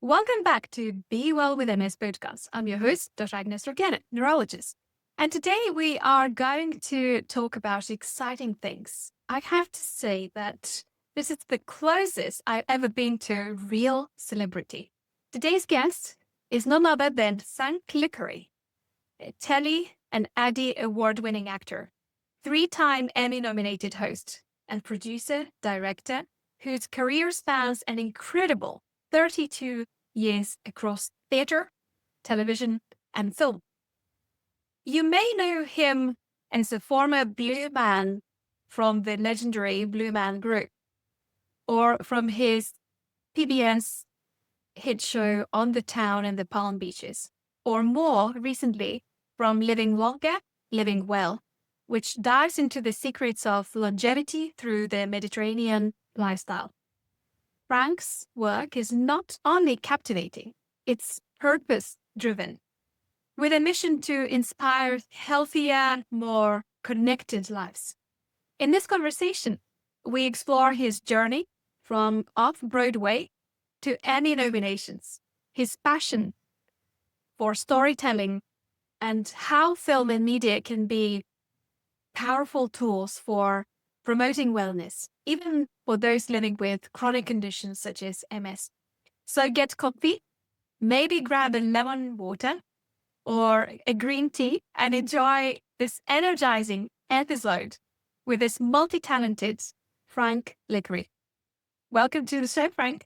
Welcome back to Be Well with MS podcast. I'm your host, Dr. Agne Straukiene, neurologist. And today we are going to talk about exciting things. I have to say that this is the closest I've ever been to a real celebrity. Today's guest is none other than Frank Licari, a Telly and Addy award-winning actor, three-time Emmy-nominated host and producer-director whose career spans an incredible 32 years across theater, television, and film. You may know him as a former Blue Man from the legendary Blue Man Group, or from his PBS hit show On the Town and the Palm Beaches, or more recently from Living Longer, Living Well, which dives into the secrets of longevity through the Mediterranean lifestyle. Frank's work is not only captivating, it's purpose-driven, with a mission to inspire healthier, more connected lives. In this conversation, we explore his journey from off-Broadway to Emmy nominations, his passion for storytelling, and how film and media can be powerful tools for promoting wellness, even for those living with chronic conditions such as MS. So get comfy, maybe grab a lemon water or a green tea and enjoy this energizing episode with this multi-talented Frank Licari. Welcome to the show, Frank.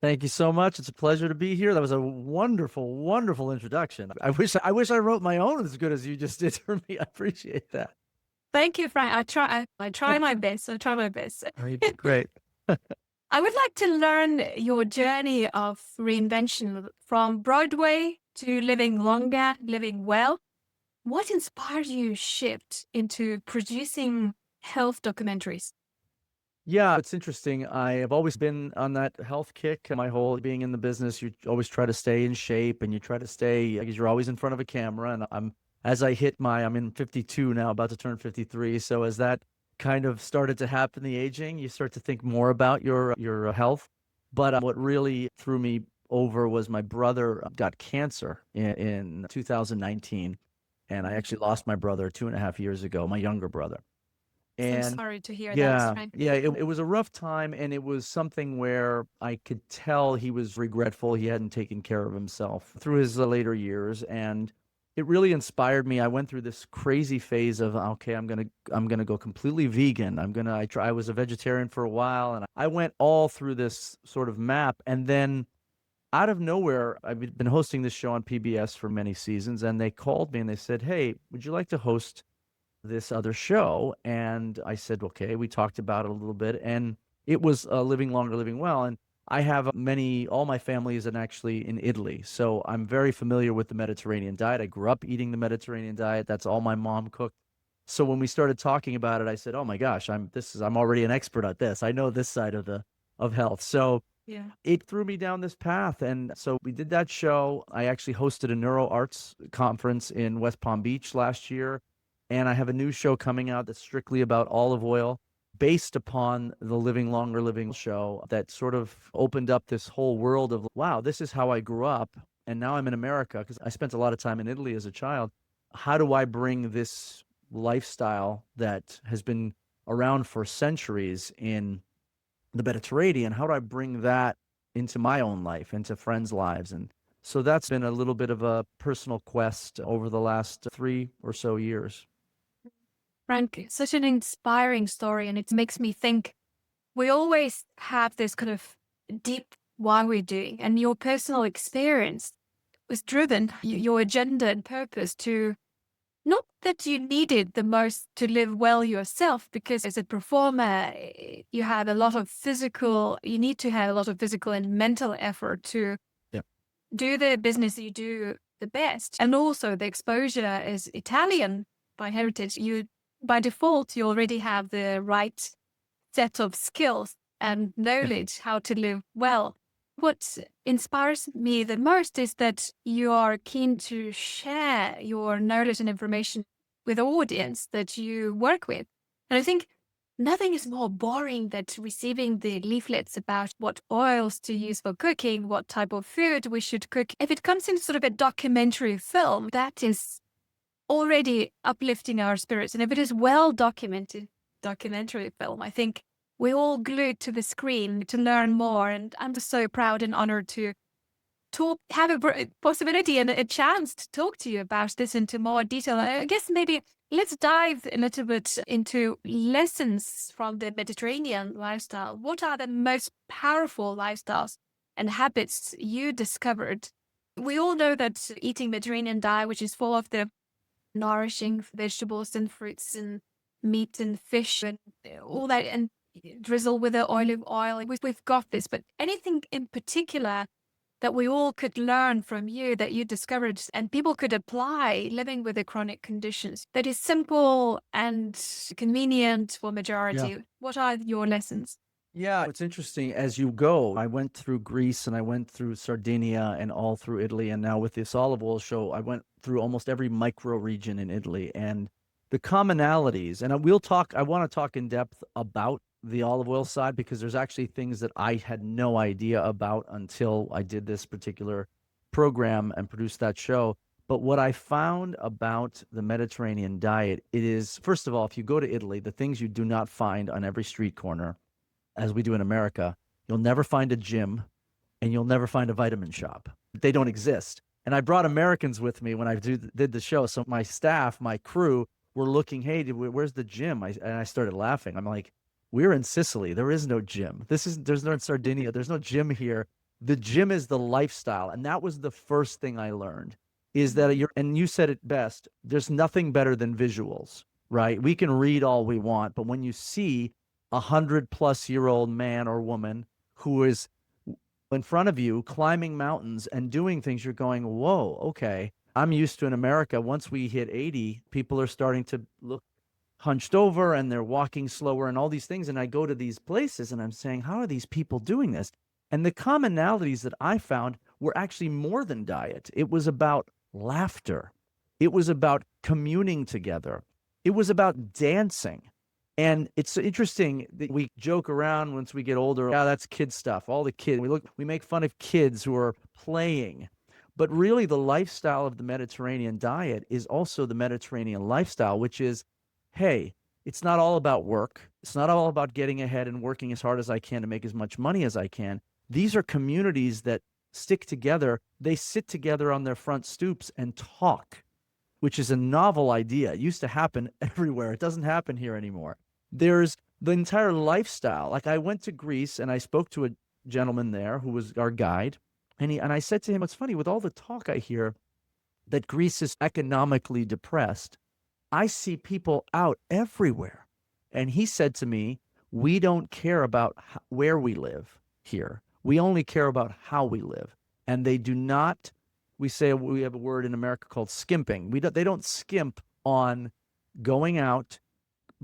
Thank you so much. It's a pleasure to be here. That was a wonderful, wonderful introduction. I wish I wrote my own as good as you just did for me. I appreciate that. Thank you, Frank. I try my best. Great. I would like to learn your journey of reinvention from Broadway to living longer, living well. What inspired you to shift into producing health documentaries? Yeah, it's interesting. I have always been on that health kick. My whole being in the business, you always try to stay in shape and you try to stay, because you're always in front of a camera. And I'm in 52 now, about to turn 53. So as that kind of started to happen, the aging, you start to think more about your health. But what really threw me over was my brother got cancer in 2019. And I actually lost my brother 2.5 years ago, my younger brother. And I'm sorry to hear that, Frank. It was a rough time, and it was something where I could tell he was regretful he hadn't taken care of himself through his later years, and it really inspired me. I went through this crazy phase of, okay, I'm gonna go completely vegan. I was a vegetarian for a while, and I went all through this sort of map, and then out of nowhere, I've been hosting this show on PBS for many seasons, and they called me and they said, "Hey, would you like to host this other show?" And I said, okay. We talked about it a little bit, and it was Living Longer, Living Well. And I have all my family is actually in Italy. So I'm very familiar with the Mediterranean diet. I grew up eating the Mediterranean diet. That's all my mom cooked. So when we started talking about it, I said, oh my gosh, I'm already an expert at this. I know this side of health. So Yeah. it threw me down this path. And so we did that show. I actually hosted a neuro arts conference in West Palm Beach last year. And I have a new show coming out that's strictly about olive oil, based upon the Living Longer, Living show that sort of opened up this whole world of, wow, this is how I grew up. And now I'm in America because I spent a lot of time in Italy as a child. How do I bring this lifestyle that has been around for centuries in the Mediterranean? How do I bring that into my own life, into friends' lives? And so that's been a little bit of a personal quest over the last 3 or so years. Frank, such an inspiring story, and it makes me think we always have this kind of deep why we're doing, and your personal experience was driven, your agenda and purpose to, not that you needed the most to live well yourself, because as a performer, you have a lot of you need to have a lot of physical and mental effort to do the business you do the best. And also the exposure as Italian by heritage, by default, you already have the right set of skills and knowledge how to live well. What inspires me the most is that you are keen to share your knowledge and information with the audience that you work with. And I think nothing is more boring than receiving the leaflets about what oils to use for cooking, what type of food we should cook. If it comes in sort of a documentary film, that is already uplifting our spirits. And if it is well documented documentary film, I think we're all glued to the screen to learn more. And I'm just so proud and honored to have a possibility and a chance to talk to you about this into more detail. I guess maybe let's dive a little bit into lessons from the Mediterranean lifestyle. What are the most powerful lifestyles and habits you discovered? We all know that eating Mediterranean diet, which is full of the nourishing vegetables and fruits and meat and fish and all that, and drizzle with the olive oil. We've got this, but anything in particular that we all could learn from you that you discovered and people could apply living with the chronic conditions that is simple and convenient for Yeah. majority? What are your lessons? Yeah, it's interesting. As you go, I went through Greece and I went through Sardinia and all through Italy. And now with this olive oil show, I went through almost every micro region in Italy. And the commonalities, and I want to talk in depth about the olive oil side because there's actually things that I had no idea about until I did this particular program and produced that show. But what I found about the Mediterranean diet, it is, first of all, if you go to Italy, the things you do not find on every street corner as we do in America, you'll never find a gym and you'll never find a vitamin shop. They don't exist. And I brought Americans with me when I did the show. So my staff, my crew were looking, hey, where's the gym? And I started laughing. I'm like, we're in Sicily. There is no gym. There's no in Sardinia. There's no gym here. The gym is the lifestyle. And that was the first thing I learned is that and you said it best, there's nothing better than visuals, right? We can read all we want, but when you see 100-plus-year-old man or woman who is in front of you climbing mountains and doing things, you're going, whoa, okay. I'm used to in America, once we hit 80, people are starting to look hunched over and they're walking slower and all these things. And I go to these places and I'm saying, how are these people doing this? And the commonalities that I found were actually more than diet. It was about laughter. It was about communing together. It was about dancing. And it's interesting that we joke around once we get older. Yeah, that's kid stuff. All the kids, we make fun of kids who are playing. But really, the lifestyle of the Mediterranean diet is also the Mediterranean lifestyle, which is, hey, it's not all about work. It's not all about getting ahead and working as hard as I can to make as much money as I can. These are communities that stick together. They sit together on their front stoops and talk, which is a novel idea. It used to happen everywhere. It doesn't happen here anymore. There's the entire lifestyle. Like I went to Greece and I spoke to a gentleman there who was our guide. And I said to him, it's funny, with all the talk I hear that Greece is economically depressed, I see people out everywhere. And he said to me, we don't care about where we live here. We only care about how we live. And they do not, we have a word in America called skimping. They don't skimp on going out,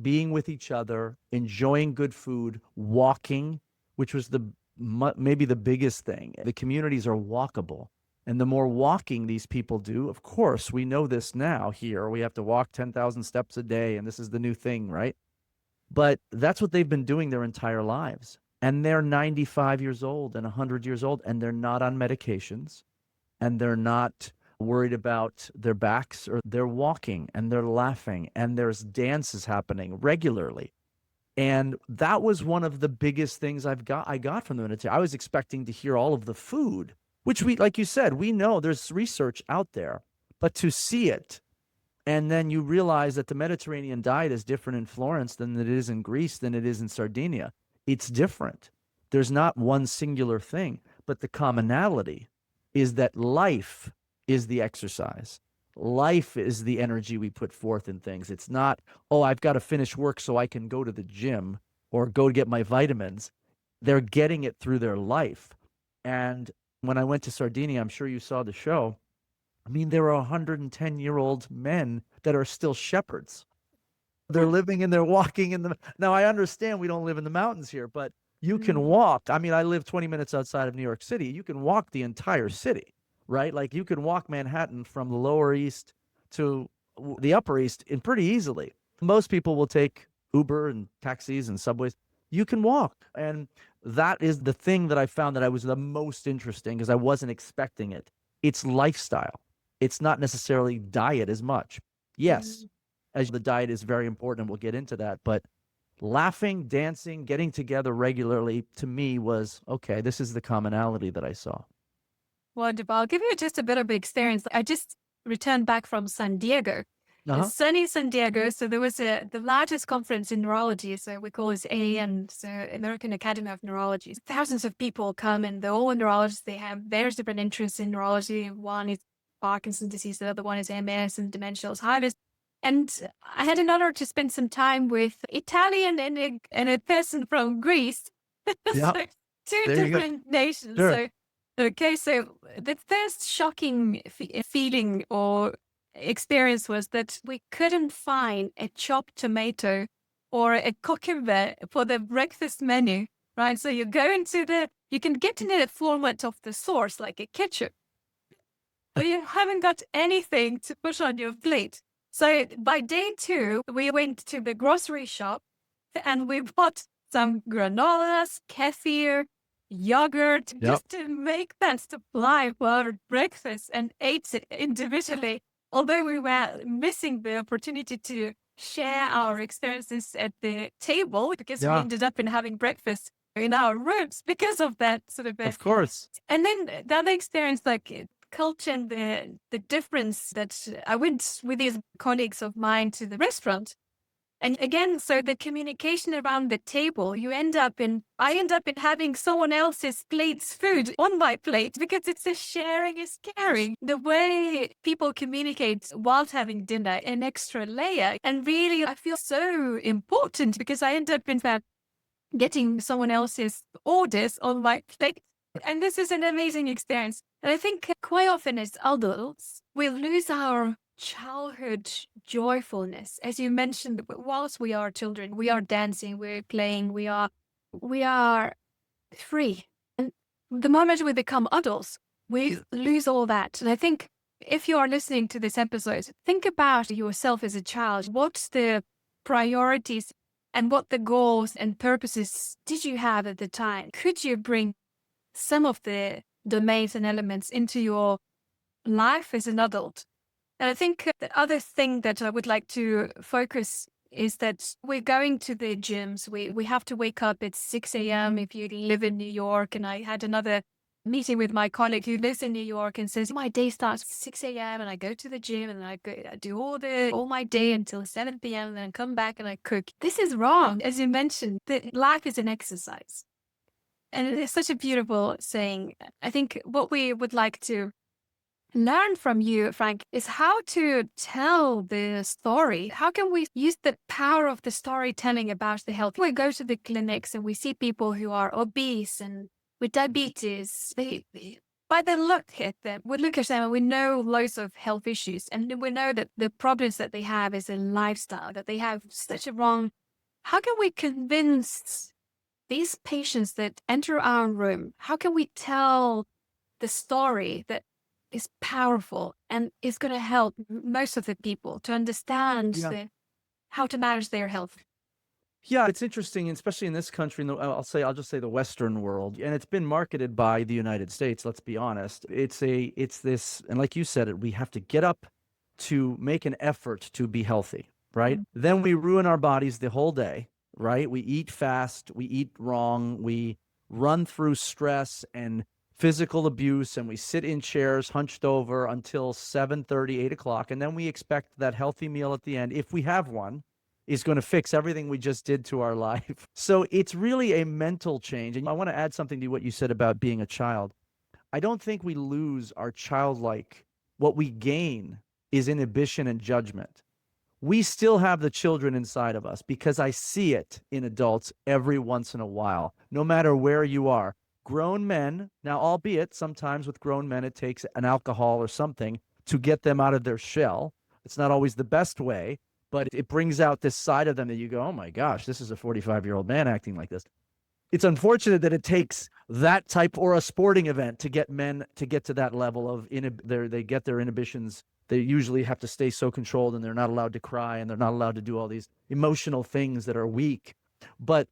being with each other, enjoying good food, walking, which was maybe the biggest thing. The communities are walkable. And the more walking these people do, of course, we know this now here. We have to walk 10,000 steps a day, and this is the new thing, right? But that's what they've been doing their entire lives. And they're 95 years old and 100 years old, and they're not on medications, and they're not worried about their backs, or they're walking and they're laughing and there's dances happening regularly. And that was one of the biggest things I got from the Mediterranean. I was expecting to hear all of the food, which like you said, we know there's research out there, but to see it, and then you realize that the Mediterranean diet is different in Florence than it is in Greece, than it is in Sardinia. It's different. There's not one singular thing, but the commonality is that life is the exercise. Life is the energy we put forth in things. It's not, oh, I've got to finish work so I can go to the gym or go get my vitamins. They're getting it through their life. And when I went to Sardinia, I'm sure you saw the show. I mean, there are 110-year-old men that are still shepherds. They're living and they're walking in the. Now, I understand we don't live in the mountains here, but you can walk. I mean, I live 20 minutes outside of New York City. You can walk the entire city, right? Like you can walk Manhattan from the Lower East to the Upper East pretty easily. Most people will take Uber and taxis and subways. You can walk. And that is the thing that I found that I was the most interesting because I wasn't expecting it. It's lifestyle. It's not necessarily diet as much. Yes, Mm. as the diet is very important, and we'll get into that. But laughing, dancing, getting together regularly to me was okay, this is the commonality that I saw. Wonderful. I'll give you just a bit of experience. I just returned back from San Diego. It's Uh-huh. sunny San Diego. So there was the largest conference in neurology. So we call it AAN, so American Academy of Neurology. Thousands of people come and they're all neurologists. They have various different interests in neurology. One is Parkinson's disease. The other one is MS and dementia Alzheimer's. And I had an honor to spend some time with Italian and a person from Greece. Yeah. So two There you go. different nations. Sure. So okay, so the first shocking feeling or experience was that we couldn't find a chopped tomato or a cucumber for the breakfast menu, right? So you go into you can get in the format of the source, like a ketchup, but you haven't got anything to put on your plate. So by day 2, we went to the grocery shop and we bought some granolas, kefir, yogurt, Yep. just to make that supply for our breakfast and ate it individually. Although we were missing the opportunity to share our experiences at the table because we Yeah. ended up in having breakfast in our rooms because of that sort of. Of course. And then the other experience, like culture and the difference that I went with these colleagues of mine to the restaurant. And again, so the communication around the table, I end up in having someone else's plate's food on my plate because it's a sharing is caring. The way people communicate whilst having dinner, an extra layer. And really, I feel so important because I end up in fact getting someone else's orders on my plate. And this is an amazing experience. And I think quite often as adults, we lose our childhood joyfulness. As you mentioned, whilst we are children, we are dancing, we're playing, we are free. And the moment we become adults, we lose all that. And I think if you are listening to this episode, think about yourself as a child. What's the priorities and what the goals and purposes did you have at the time? Could you bring some of the domains and elements into your life as an adult? And I think the other thing that I would like to focus is that we're going to the gyms. We have to wake up at 6 a.m. if you live in New York. And I had another meeting with my colleague who lives in New York and says, my day starts at 6 a.m. and I go to the gym and I do all my day until 7 p.m. and then come back and I cook. This is wrong. As you mentioned, life is an exercise. And it is such a beautiful saying. I think what we would like to learn from you, Frank, is how to tell the story. How can we use the power of the storytelling about the health? We go to the clinics and we see people who are obese and with diabetes. By the look at them, we look at them and we know loads of health issues. And we know that the problems that they have is a lifestyle, that they have such a wrong. How can we convince these patients that enter our room? How can we tell the story that is powerful and is going to help most of the people to understand how to manage their health? Yeah, it's interesting, especially in this country. I'll just say the Western world, and it's been marketed by the United States. Let's be honest. It's this, and like you said, we have to get up to make an effort to be healthy, right? Mm. Then we ruin our bodies the whole day, right? We eat fast, we eat wrong, we run through stress and physical abuse, and we sit in chairs hunched over until 7:30, 8 o'clock, and then we expect that healthy meal at the end, if we have one, is going to fix everything we just did to our life. So it's really a mental change. And I want to add something to what you said about being a child. I don't think we lose our childlike. What we gain is inhibition and judgment. We still have the children inside of us because I see it in adults every once in a while, no matter where you are. Grown men, now, albeit sometimes with grown men, it takes an alcohol or something to get them out of their shell. It's not always the best way, but it brings out this side of them that you go, oh my gosh, this is a 45-year-old man acting like this. it's unfortunate that it takes that type or a sporting event to get men to get to that level of they get their inhibitions. They usually have to stay so controlled, and they're not allowed to cry, and they're not allowed to do all these emotional things that are weak. But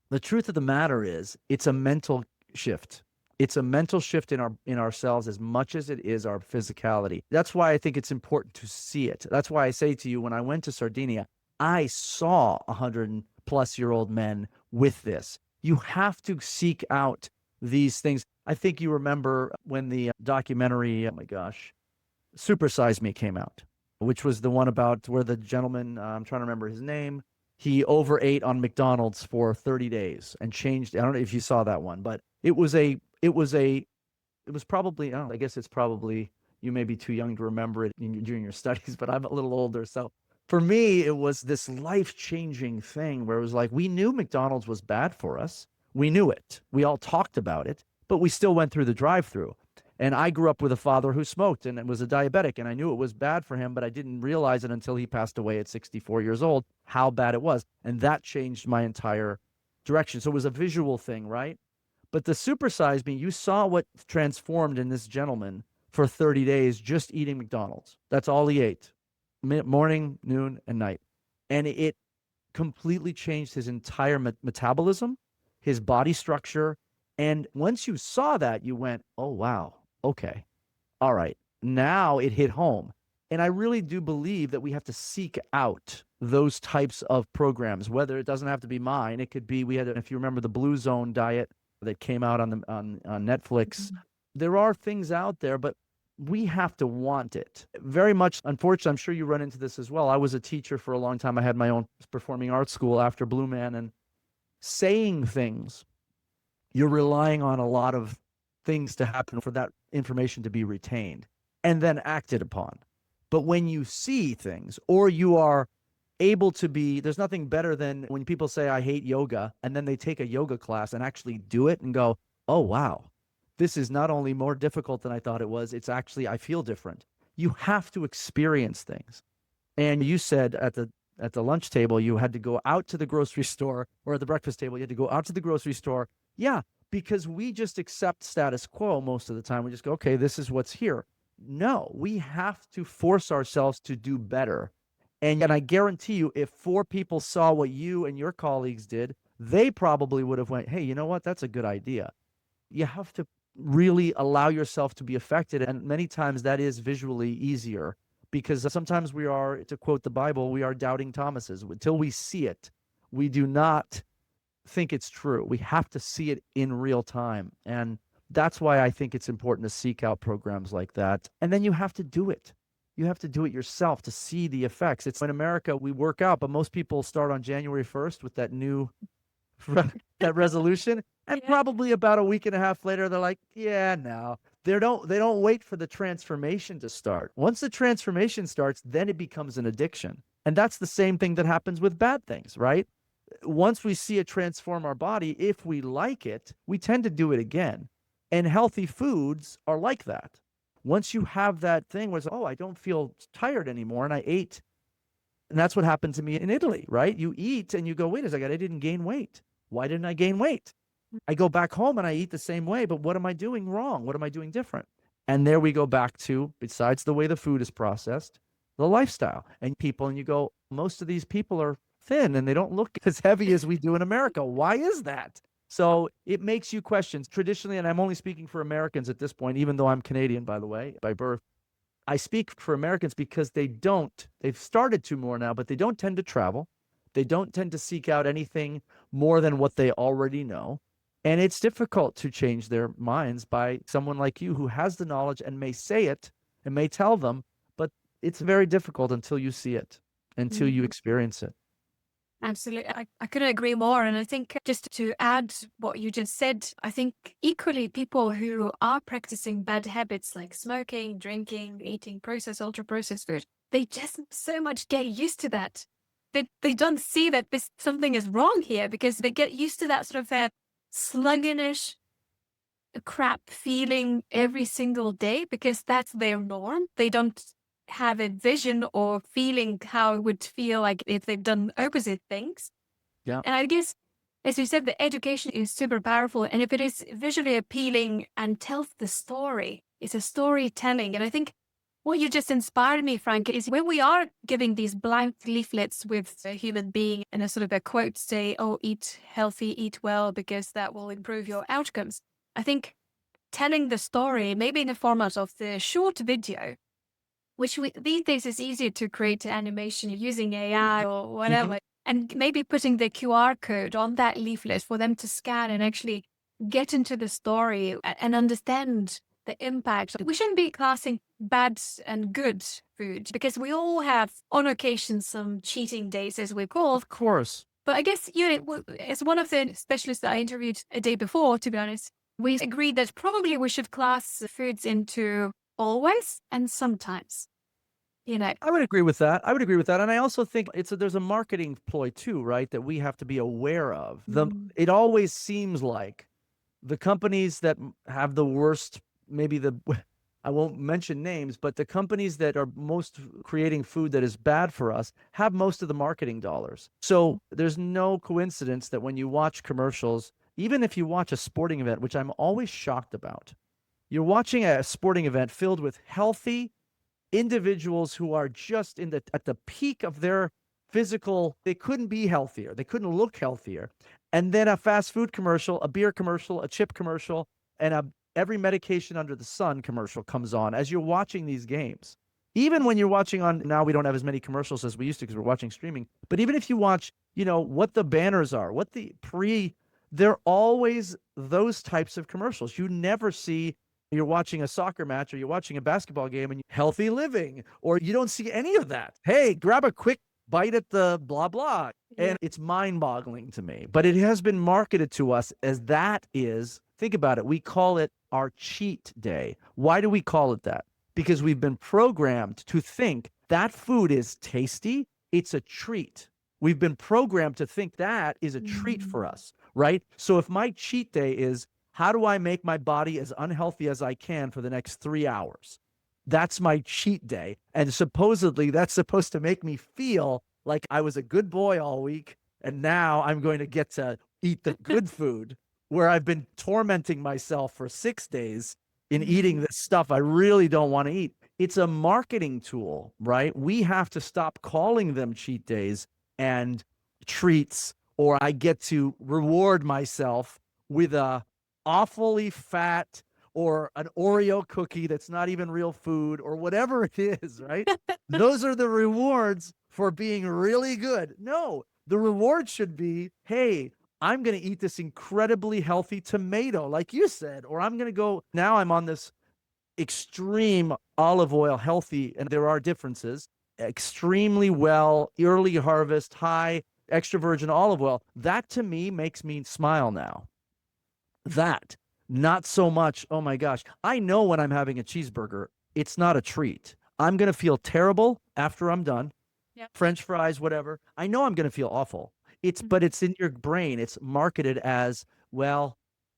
the truth of the matter is, it's a mental shift. It's a mental shift in ourselves as much as it is our physicality. That's why I think it's important to see it. That's why I say to you, when I went to Sardinia, I saw 100-plus-year-old men with this. You have to seek out these things. I think you remember when the documentary, oh my gosh, Super Size Me came out, which was the one about where the gentleman, I'm trying to remember his name, he overate on McDonald's for 30 days and changed. I don't know if you saw that one, but it was probably, I don't know, I guess it's probably, you may be too young to remember it during your studies, but I'm a little older. So for me, it was this life-changing thing where it was like, we knew McDonald's was bad for us. We knew it. We all talked about it, but we still went through the drive-through. And I grew up with a father who smoked and was a diabetic, and I knew it was bad for him, but I didn't realize it until he passed away at 64 years old, how bad it was. And that changed my entire direction. So it was a visual thing, right? But the Supersize Me, you saw what transformed in this gentleman for 30 days just eating McDonald's. That's all he ate, morning, noon, and night. And it completely changed his entire metabolism, his body structure. And once you saw that, you went, oh, wow, okay, all right, now it hit home. And I really do believe that we have to seek out those types of programs, whether it doesn't have to be mine. It could be, if you remember the Blue Zone diet that came out on Netflix, there are things out there, but we have to want it very much. Unfortunately, I'm sure you run into this as well. I was a teacher for a long time. I had my own performing arts school after Blue Man, and saying things, you're relying on a lot of things to happen for that information to be retained and then acted upon. But when you see things, or you are able to be, there's nothing better than when people say, I hate yoga, and then they take a yoga class and actually do it and go, oh, wow, this is not only more difficult than I thought it was, it's actually, I feel different. You have to experience things. And you said at the lunch table, you had to go out to the grocery store, or at the breakfast table, you had to go out to the grocery store. Yeah, because we just accept status quo most of the time. We just go, okay, this is what's here. No, we have to force ourselves to do better. And I guarantee you, if 4 people saw what you and your colleagues did, they probably would have went, hey, you know what? That's a good idea. You have to really allow yourself to be affected. And many times that is visually easier, because sometimes we are, to quote the Bible, we are doubting Thomases. Until we see it, we do not think it's true. We have to see it in real time. And that's why I think it's important to seek out programs like that. And then you have to do it. You have to do it yourself to see the effects. It's in America, we work out, but most people start on January 1st with that new that resolution. And probably about a week and a half later, they're like, yeah, no. They don't wait for the transformation to start. Once the transformation starts, then it becomes an addiction. And that's the same thing that happens with bad things, right? Once we see it transform our body, if we like it, we tend to do it again. And healthy foods are like that. Once you have that thing where it's, oh, I don't feel tired anymore, and I ate. And that's what happened to me in Italy, right? You eat and you go, wait a second, I didn't gain weight. Why didn't I gain weight? I go back home and I eat the same way, but what am I doing wrong? What am I doing different? And there we go back to, besides the way the food is processed, the lifestyle. And you go, most of these people are thin and they don't look as heavy as we do in America. Why is that? So it makes you question. Traditionally, and I'm only speaking for Americans at this point, even though I'm Canadian, by the way, by birth, I speak for Americans because they've started to more now, but they don't tend to travel. They don't tend to seek out anything more than what they already know. And it's difficult to change their minds by someone like you who has the knowledge and may say it and may tell them, but it's very difficult until you see it, until you experience it. Absolutely. I couldn't agree more. And I think just to add what you just said, I think equally people who are practicing bad habits like smoking, drinking, eating processed, ultra-processed food, they just so much get used to that. They don't see that something is wrong here because they get used to that sort of that sluggish crap feeling every single day because that's their norm. They don't have a vision or feeling how it would feel like if they've done opposite things. Yeah. And I guess as you said, the education is super powerful. And if it is visually appealing and tells the story, it's a storytelling. And I think what you just inspired me, Frank, is when we are giving these blank leaflets with a human being and a sort of a quote say, oh, eat healthy, eat well, because that will improve your outcomes. I think telling the story, maybe in the format of the short video, which these days is easier to create animation using AI or whatever, and maybe putting the QR code on that leaflet for them to scan and actually get into the story and understand the impact. We shouldn't be classing bad and good food because we all have, on occasion, some cheating days, as we call. Of course. But I guess as one of the specialists that I interviewed a day before, to be honest, we agreed that probably we should class foods into always and sometimes. I would agree with that. And I also think there's a marketing ploy too, right? That we have to be aware of. It always seems like the companies that have the worst, I won't mention names, but the companies that are most creating food that is bad for us have most of the marketing dollars. So there's no coincidence that when you watch commercials, even if you watch a sporting event, which I'm always shocked about, you're watching a sporting event filled with healthy individuals who are just at the peak of their physical, they couldn't be healthier, they couldn't look healthier. And then a fast food commercial, a beer commercial, a chip commercial, and every medication under the sun commercial comes on as you're watching these games. Even when you're watching now we don't have as many commercials as we used to because we're watching streaming. But even if you watch, what the banners are, they're always those types of commercials. You never see you're watching a soccer match or you're watching a basketball game and healthy living, or you don't see any of that. Hey, grab a quick bite at the blah, blah. And it's mind boggling to me, but it has been marketed to us as think about it. We call it our cheat day. Why do we call it that? Because we've been programmed to think that food is tasty. It's a treat. We've been programmed to think that is a treat for us, right? So if my cheat day is, how do I make my body as unhealthy as I can for the next 3 hours? That's my cheat day. And supposedly that's supposed to make me feel like I was a good boy all week. And now I'm going to get to eat the good food where I've been tormenting myself for 6 days in eating this stuff I really don't want to eat. It's a marketing tool, right? We have to stop calling them cheat days and treats, or I get to reward myself with a awfully fat or an Oreo cookie that's not even real food or whatever it is, right? Those are the rewards for being really good. No, the reward should be, hey, I'm going to eat this incredibly healthy tomato, like you said, or I'm going to now I'm on this extreme olive oil healthy, and there are differences, extremely well, early harvest, high extra virgin olive oil. That to me makes me smile now. That, not so much, oh my gosh, I know when I'm having a cheeseburger, it's not a treat. I'm going to feel terrible after I'm done. Yep. French fries, whatever. I know I'm going to feel awful. But it's in your brain. It's marketed as, well,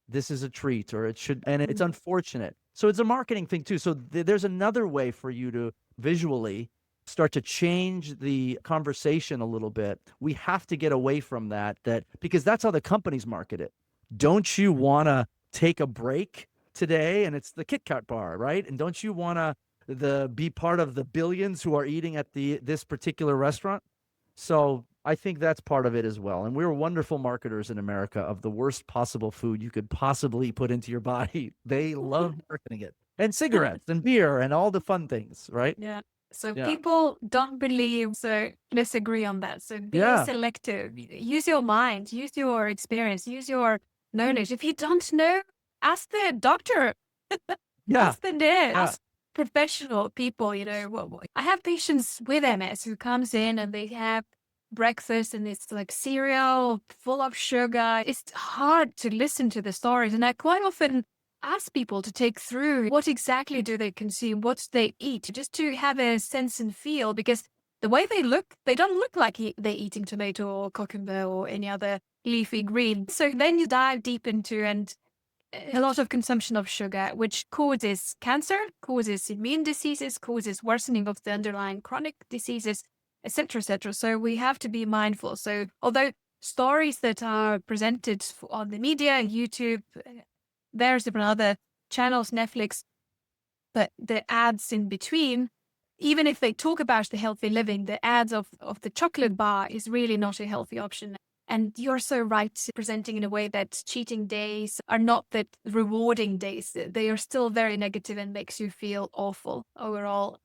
this is a treat, or it should, and it's unfortunate. So it's a marketing thing too. So there's another way for you to visually start to change the conversation a little bit. We have to get away from that because that's how the companies market it. Don't you want to take a break today? And it's the Kit Kat bar, right? And don't you want to be part of the billions who are eating at this particular restaurant? So I think that's part of it as well. And we're wonderful marketers in America of the worst possible food you could possibly put into your body. They love marketing it. And cigarettes and beer and all the fun things, right? Yeah. So people don't believe, so let's agree on that. So be selective, use your mind, use your experience, use your knowledge. If you don't know, ask the doctor, ask the nurse, ask professional people, I have patients with MS who comes in and they have breakfast and it's like cereal full of sugar. It's hard to listen to the stories. And I quite often ask people to take through what exactly do they consume, what they eat, just to have a sense and feel, because the way they look, they don't look like they're eating tomato or cucumber or any other leafy green. So then you dive deep into a lot of consumption of sugar, which causes cancer, causes immune diseases, causes worsening of the underlying chronic diseases, etc., etc. So we have to be mindful. So although stories that are presented on the media, YouTube, various different other channels, Netflix, but the ads in between, even if they talk about the healthy living, the ads of the chocolate bar is really not a healthy option. And you're so right, presenting in a way that cheating days are not that rewarding days. They are still very negative and makes you feel awful overall.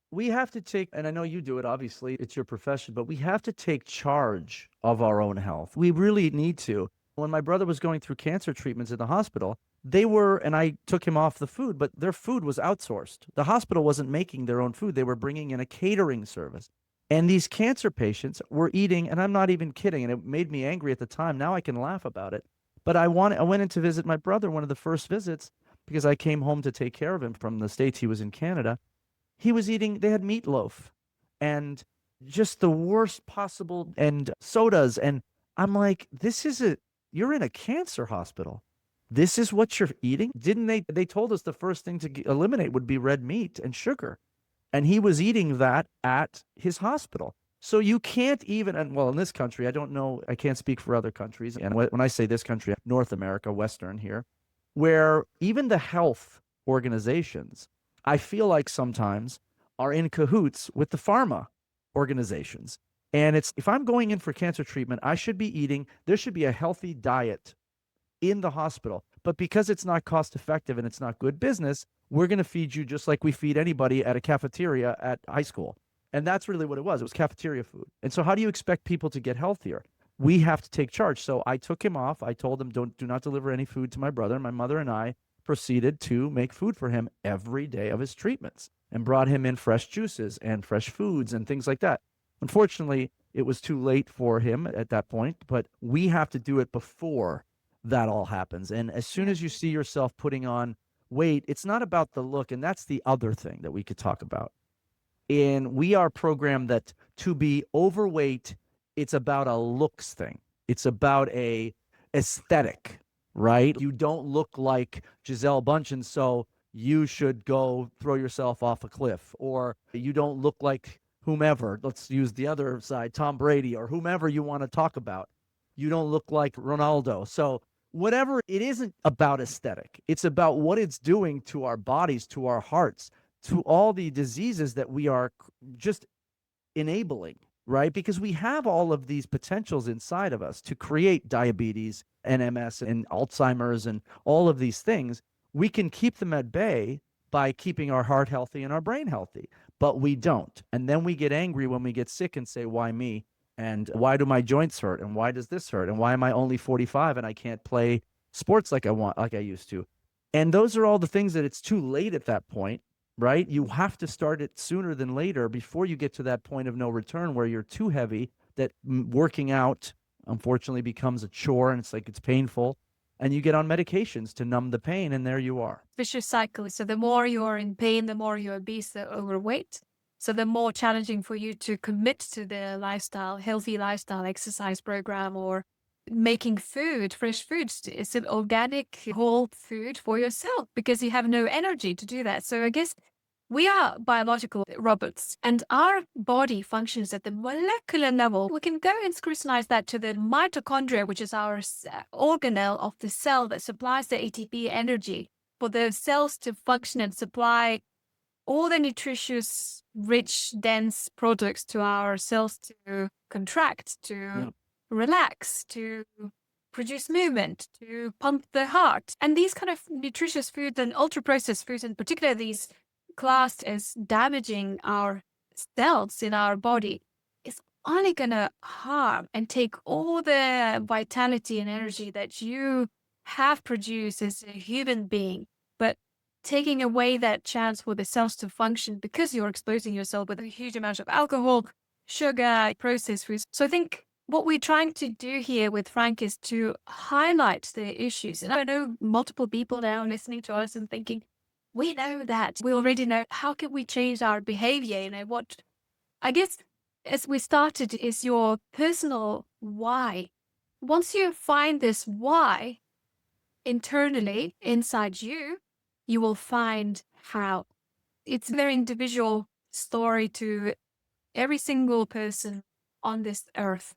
We have to take, and I know you do it, obviously, it's your profession, but we have to take charge of our own health. We really need to. When my brother was going through cancer treatments in the hospital, they were, and I took him off the food, but their food was outsourced. The hospital wasn't making their own food. They were bringing in a catering service. And these cancer patients were eating, and I'm not even kidding, and it made me angry at the time. Now I can laugh about it. But I went in to visit my brother, one of the first visits, because I came home to take care of him from the States. He was in Canada. He was eating, they had meatloaf and just the worst possible, and sodas. And I'm like, you're in a cancer hospital. This is what you're eating? Didn't they told us the first thing to eliminate would be red meat and sugar. And he was eating that at his hospital. So you can't even, and well, in this country, I don't know, I can't speak for other countries. And when I say this country, North America, Western here, where even the health organizations, I feel like sometimes are in cahoots with the pharma organizations. And it's, if I'm going in for cancer treatment, there should be a healthy diet in the hospital. But because it's not cost effective and it's not good business, we're going to feed you just like we feed anybody at a cafeteria at high school. And that's really what it was. It was cafeteria food. And so how do you expect people to get healthier? We have to take charge. So I took him off. I told him, do not deliver any food to my brother. My mother and I proceeded to make food for him every day of his treatments and brought him in fresh juices and fresh foods and things like that. Unfortunately, it was too late for him at that point, but we have to do it before that all happens. And as soon as you see yourself putting on weight, it's not about the look. And that's the other thing that we could talk about. And we are programmed that to be overweight, it's about a looks thing. It's about a aesthetic, right? You don't look like Giselle Bundchen, so you should go throw yourself off a cliff. Or you don't look like whomever. Let's use the other side, Tom Brady or whomever you want to talk about. You don't look like Ronaldo. So whatever, it isn't about aesthetic. It's about what it's doing to our bodies, to our hearts, to all the diseases that we are just enabling, right? Because we have all of these potentials inside of us to create diabetes and MS and Alzheimer's and all of these things. We can keep them at bay by keeping our heart healthy and our brain healthy, but we don't. And then we get angry when we get sick and say, why me? And why do my joints hurt? And why does this hurt? And why am I only 45 and I can't play sports like I used to? And those are all the things that it's too late at that point, right? You have to start it sooner than later before you get to that point of no return where you're too heavy that working out unfortunately becomes a chore and it's painful and you get on medications to numb the pain and there you are. Vicious cycle. So the more you're in pain, the more you're obese or overweight. So the more challenging for you to commit to the lifestyle, healthy lifestyle exercise program or making food, fresh foods. It's an organic whole food for yourself because you have no energy to do that. So I guess we are biological robots and our body functions at the molecular level. We can go and scrutinize that to the mitochondria, which is our organelle of the cell that supplies the ATP energy for the cells to function and supply all the nutritious, rich, dense products to our cells to contract, to relax, to produce movement, to pump the heart. And these kind of nutritious foods and ultra processed foods, in particular, these classed as damaging our cells in our body, is only going to harm and take all the vitality and energy that you have produced as a human being, but taking away that chance for the cells to function because you're exposing yourself with a huge amount of alcohol, sugar, processed foods. So I think what we're trying to do here with Frank is to highlight the issues. And I know multiple people now listening to us and thinking, we know that. We already know. How can we change our behavior? What I guess as we started is your personal why. Once you find this why internally inside you, you will find how. It's a very individual story to every single person on this earth.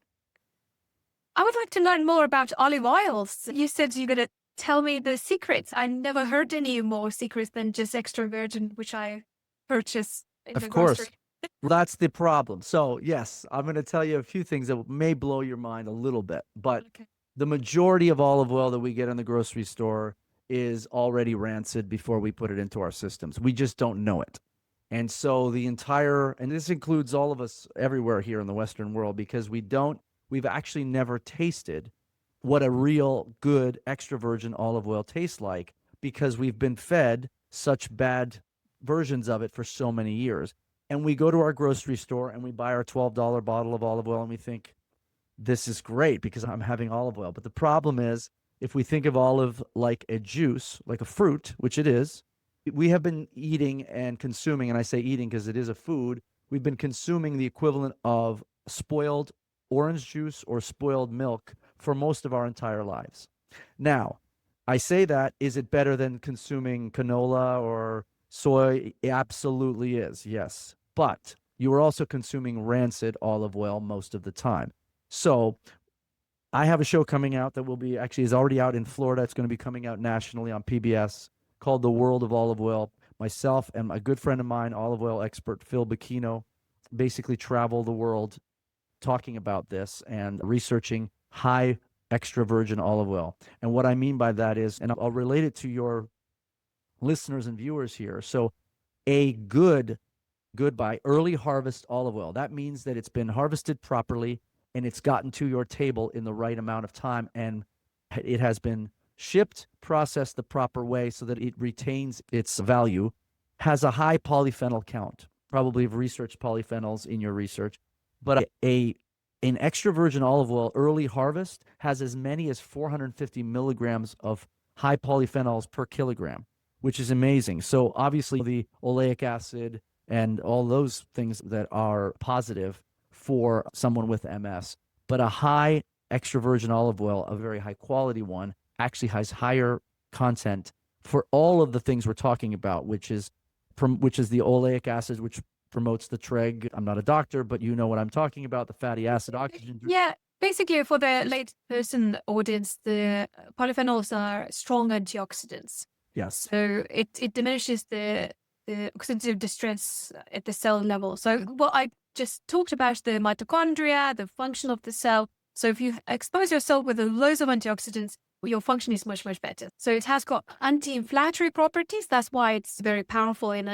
I would like to learn more about olive oils. You said you're going to tell me the secrets. I never heard any more secrets than just extra virgin, which I purchase in the Of course. grocery. That's the problem. So, yes, I'm going to tell you a few things that may blow your mind a little bit, but Okay. the majority of olive oil that we get in the grocery store is already rancid before we put it into our systems. We just don't know it. And so and this includes all of us everywhere here in the Western world, because we've actually never tasted what a real good extra virgin olive oil tastes like, because we've been fed such bad versions of it for so many years. And we go to our grocery store and we buy our $12 bottle of olive oil and we think, this is great because I'm having olive oil. But the problem is, if we think of olive like a juice, like a fruit, which it is, we have been eating and consuming, and I say eating because it is a food, we've been consuming the equivalent of spoiled orange juice or spoiled milk for most of our entire lives. Now, I say that, is it better than consuming canola or soy? It absolutely is, yes. But you are also consuming rancid olive oil most of the time. So I have a show coming out that is already out in Florida. It's going to be coming out nationally on PBS, called The World of Olive Oil. Myself and a good friend of mine, olive oil expert Phil Bacchino, basically travel the world talking about this and researching high extra virgin olive oil. And what I mean by that is, and I'll relate it to your listeners and viewers here. So a goodbye early harvest olive oil, that means that it's been harvested properly and it's gotten to your table in the right amount of time, and it has been shipped, processed the proper way so that it retains its value, has a high polyphenol count. Probably have researched polyphenols in your research, but an extra virgin olive oil early harvest has as many as 450 milligrams of high polyphenols per kilogram, which is amazing. So obviously the oleic acid and all those things that are positive for someone with MS, but a high extra virgin olive oil, a very high quality one, actually has higher content for all of the things we're talking about, which is the oleic acid, which promotes the TREG. I'm not a doctor, but you know what I'm talking about, the fatty acid oxygen. Yeah, basically for the late person audience, the polyphenols are strong antioxidants. Yes. So it diminishes the oxidative distress at the cell level. So what I just talked about, the mitochondria, the function of the cell. So if you expose yourself with loads of antioxidants, your function is much, much better. So it has got anti-inflammatory properties. That's why it's very powerful in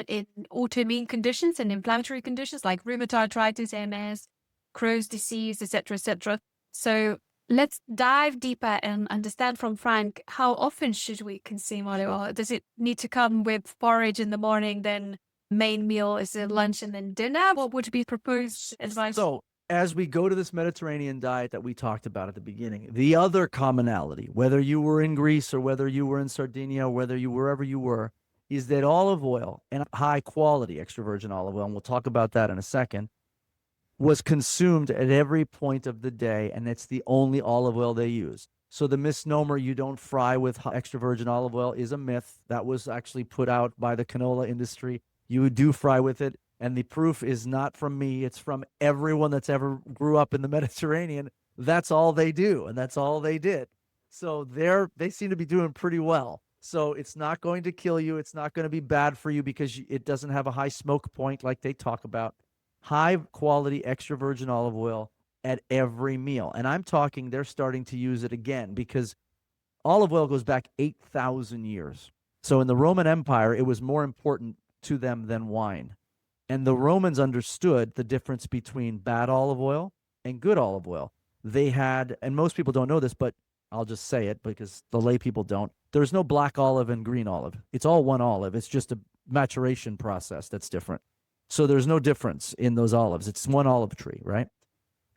autoimmune conditions and inflammatory conditions like rheumatoid arthritis, MS, Crohn's disease, etc., etc. So let's dive deeper and understand from Frank, how often should we consume olive oil? Does it need to come with porridge in the morning, then main meal is a lunch and then dinner? What would be proposed advice? So as we go to this Mediterranean diet that we talked about at the beginning, the other commonality, whether you were in Greece or whether you were in Sardinia, or whether you wherever you were, is that olive oil, and high quality extra virgin olive oil, and we'll talk about that in a second, was consumed at every point of the day, and it's the only olive oil they use. So the misnomer, you don't fry with extra virgin olive oil, is a myth that was actually put out by the canola industry. You do fry with it, and the proof is not from me, it's from everyone that's ever grew up in the Mediterranean. That's all they do, and that's all they did. So they seem to be doing pretty well. So it's not going to kill you, it's not going to be bad for you because it doesn't have a high smoke point like they talk about. High quality extra virgin olive oil at every meal. And I'm talking, they're starting to use it again because olive oil goes back 8,000 years. So in the Roman Empire, it was more important to them than wine. And the Romans understood the difference between bad olive oil and good olive oil. They had, and most people don't know this, but I'll just say it because the lay people don't. There's no black olive and green olive. It's all one olive. It's just a maturation process that's different. So there's no difference in those olives. It's one olive tree, right?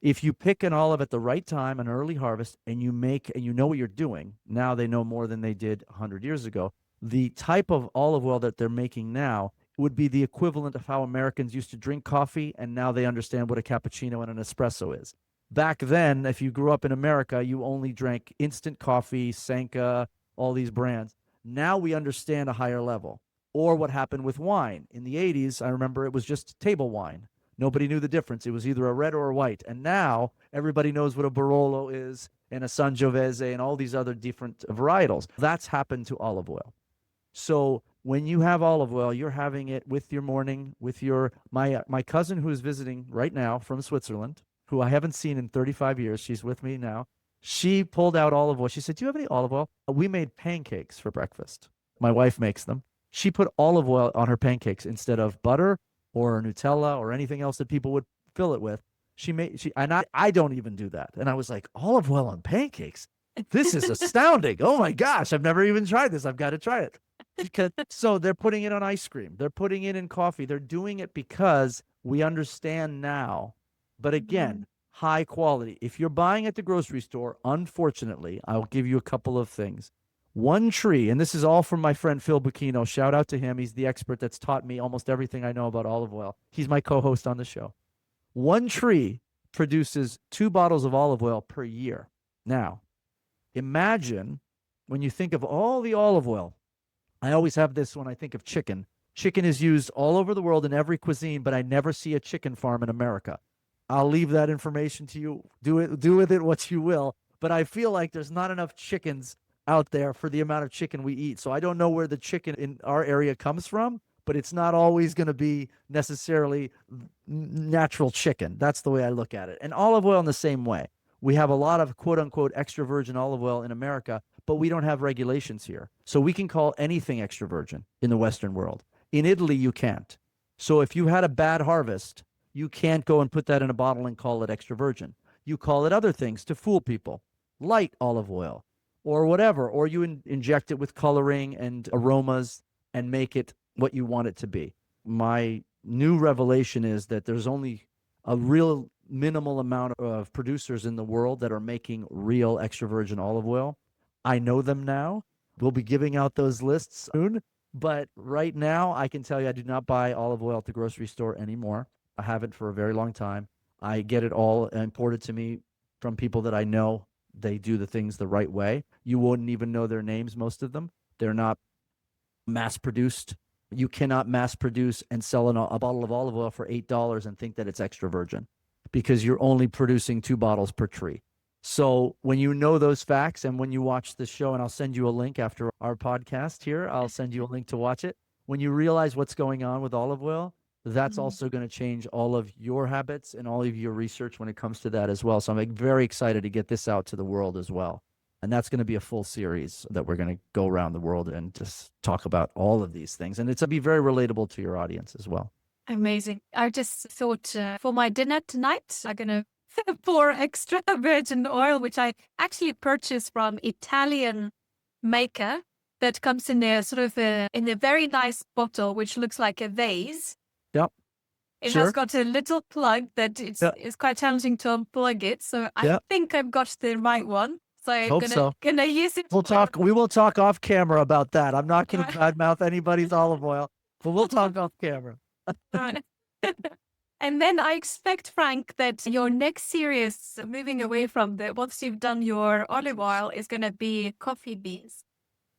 If you pick an olive at the right time, an early harvest, and you know what you're doing, now they know more than they did 100 years ago. The type of olive oil that they're making now would be the equivalent of how Americans used to drink coffee, and now they understand what a cappuccino and an espresso is. Back then, if you grew up in America, you only drank instant coffee, Sanka, all these brands. Now we understand a higher level. Or what happened with wine. In the 80s, I remember it was just table wine. Nobody knew the difference. It was either a red or a white. And now everybody knows what a Barolo is and a Sangiovese and all these other different varietals. That's happened to olive oil. So when you have olive oil, you're having it with your morning, with your my cousin who is visiting right now from Switzerland, who I haven't seen in 35 years. She's with me now. She pulled out olive oil. She said, "Do you have any olive oil?" We made pancakes for breakfast. My wife makes them. She put olive oil on her pancakes instead of butter or Nutella or anything else that people would fill it with. I don't even do that. And I was like, olive oil on pancakes? This is astounding. Oh my gosh, I've never even tried this. I've got to try it. So they're putting it on ice cream. They're putting it in coffee. They're doing it because we understand now. But again, high quality. If you're buying at the grocery store, unfortunately, I'll give you a couple of things. One tree, and this is all from my friend Phil Bucchino. Shout out to him. He's the expert that's taught me almost everything I know about olive oil. He's my co-host on the show. One tree produces 2 bottles of olive oil per year. Now, imagine when you think of all the olive oil. I always have this when I think of chicken. Chicken is used all over the world in every cuisine, but I never see a chicken farm in America. I'll leave that information to you. Do with it what you will. But I feel like there's not enough chickens out there for the amount of chicken we eat. So I don't know where the chicken in our area comes from, but it's not always going to be necessarily natural chicken. That's the way I look at it. And olive oil in the same way. We have a lot of quote unquote extra virgin olive oil in America, but we don't have regulations here. So we can call anything extra virgin in the Western world. In Italy, you can't. So if you had a bad harvest, you can't go and put that in a bottle and call it extra virgin. You call it other things to fool people, light olive oil or whatever, or you inject it with coloring and aromas and make it what you want it to be. My new revelation is that there's only a real minimal amount of producers in the world that are making real extra virgin olive oil. I know them now. We'll be giving out those lists soon. But right now, I can tell you I do not buy olive oil at the grocery store anymore. I haven't for a very long time. I get it all imported to me from people that I know. They do the things the right way. You wouldn't even know their names, most of them. They're not mass produced. You cannot mass produce and sell a bottle of olive oil for $8 and think that it's extra virgin because you're only producing 2 bottles per tree. So when you know those facts and when you watch this show, and I'll send you a link after our podcast here, I'll send you a link to watch it. When you realize what's going on with olive oil, that's also going to change all of your habits and all of your research when it comes to that as well. So I'm very excited to get this out to the world as well. And that's going to be a full series that we're going to go around the world and just talk about all of these things. And it's going to be very relatable to your audience as well. Amazing. I just thought for my dinner tonight, I'm going to pour extra virgin oil, which I actually purchased from Italian maker that comes in a sort of in a very nice bottle, which looks like a vase. Yep. It has got a little plug that it's quite challenging to unplug it. So I think I've got the right one. So I'm gonna use it. We will talk off camera about that. I'm not going to badmouth anybody's olive oil, but we'll talk off camera. And then I expect, Frank, that your next series, moving away from once you've done your olive oil, is going to be coffee beans.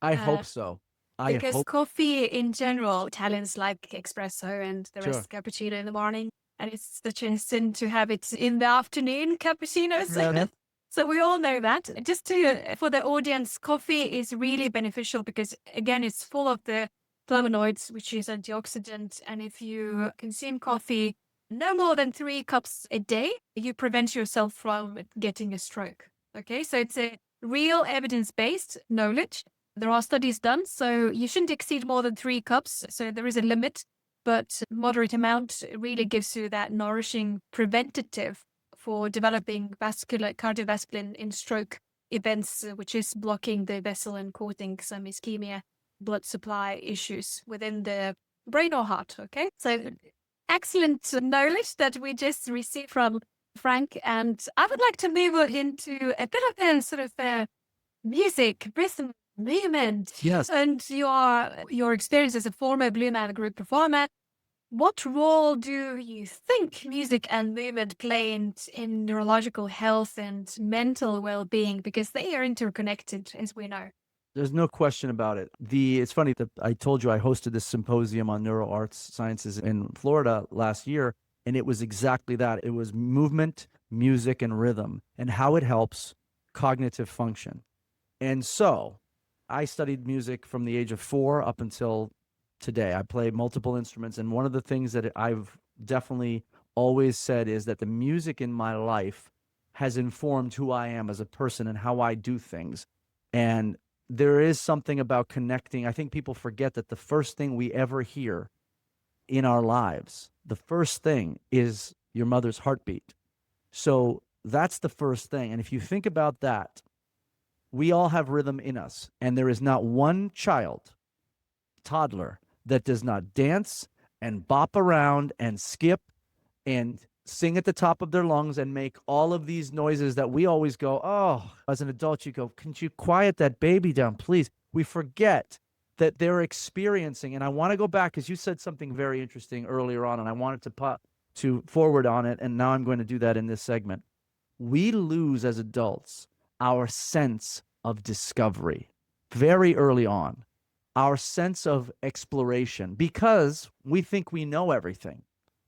I hope so. Because coffee in general, Italians like espresso and the rest cappuccino in the morning. And it's such a sin to have it in the afternoon, cappuccinos. So we all know that. Just for the audience, coffee is really beneficial because, again, it's full of the flavonoids, which is antioxidant. And if you consume coffee no more than 3 cups a day, you prevent yourself from getting a stroke. Okay, so it's a real evidence-based knowledge. There are studies done, so you shouldn't exceed more than 3 cups. So there is a limit, but moderate amount really gives you that nourishing preventative for developing cardiovascular in stroke events, which is blocking the vessel and causing some ischemia, blood supply issues within the brain or heart. Okay, so excellent knowledge that we just received from Frank, and I would like to move into a bit of a sort of music, rhythm, movement. Yes. And your experience as a former Blue Man Group performer. What role do you think music and movement play in neurological health and mental well-being? Because they are interconnected, as we know. There's no question about it. It's funny that I told you I hosted this symposium on neuroarts sciences in Florida last year, and it was exactly that. It was movement, music, and rhythm, and how it helps cognitive function. And so I studied music from the age of 4 up until today. I play multiple instruments. And one of the things that I've definitely always said is that the music in my life has informed who I am as a person and how I do things. And there is something about connecting. I think people forget that the first thing we ever hear in our lives, the first thing is your mother's heartbeat. So that's the first thing. And if you think about that, we all have rhythm in us. And there is not one child, toddler, that does not dance and bop around and skip and sing at the top of their lungs and make all of these noises that we always go, oh, as an adult, you go, can you quiet that baby down, please? We forget that they're experiencing. And I want to go back because you said something very interesting earlier on, and I wanted to forward on it. And now I'm going to do that in this segment. We lose as adults our sense of discovery very early on, our sense of exploration, because we think we know everything.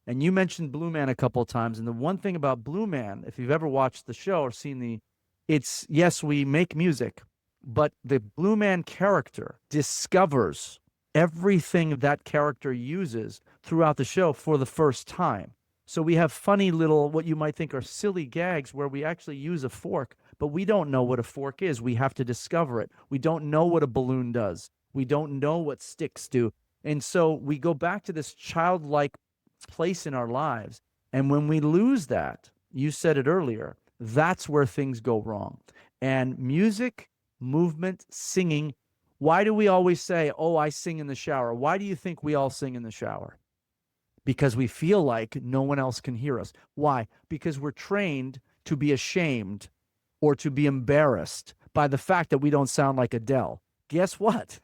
And you mentioned Blue Man a couple of times. And the one thing about Blue Man, if you've ever watched the show or seen it's, yes, we make music, but the Blue Man character discovers everything that character uses throughout the show for the first time. So we have funny little, what you might think are silly gags where we actually use a fork, but we don't know what a fork is. We have to discover it. We don't know what a balloon does. We don't know what sticks do. And so we go back to this childlike place in our lives. And when we lose that, you said it earlier, that's where things go wrong. And music, movement, singing, why do we always say, oh, I sing in the shower? Why do you think we all sing in the shower? Because we feel like no one else can hear us. Why? Because we're trained to be ashamed or to be embarrassed by the fact that we don't sound like Adele. Guess what?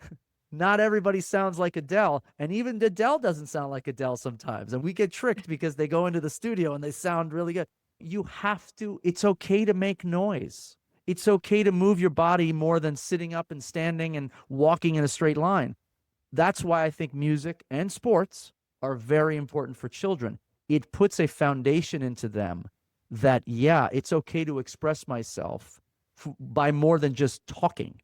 Not everybody sounds like Adele, and even Adele doesn't sound like Adele sometimes. And we get tricked because they go into the studio and they sound really good. You have to, it's okay to make noise. It's okay to move your body more than sitting up and standing and walking in a straight line. That's why I think music and sports are very important for children. It puts a foundation into them that, yeah, it's okay to express myself by more than just talking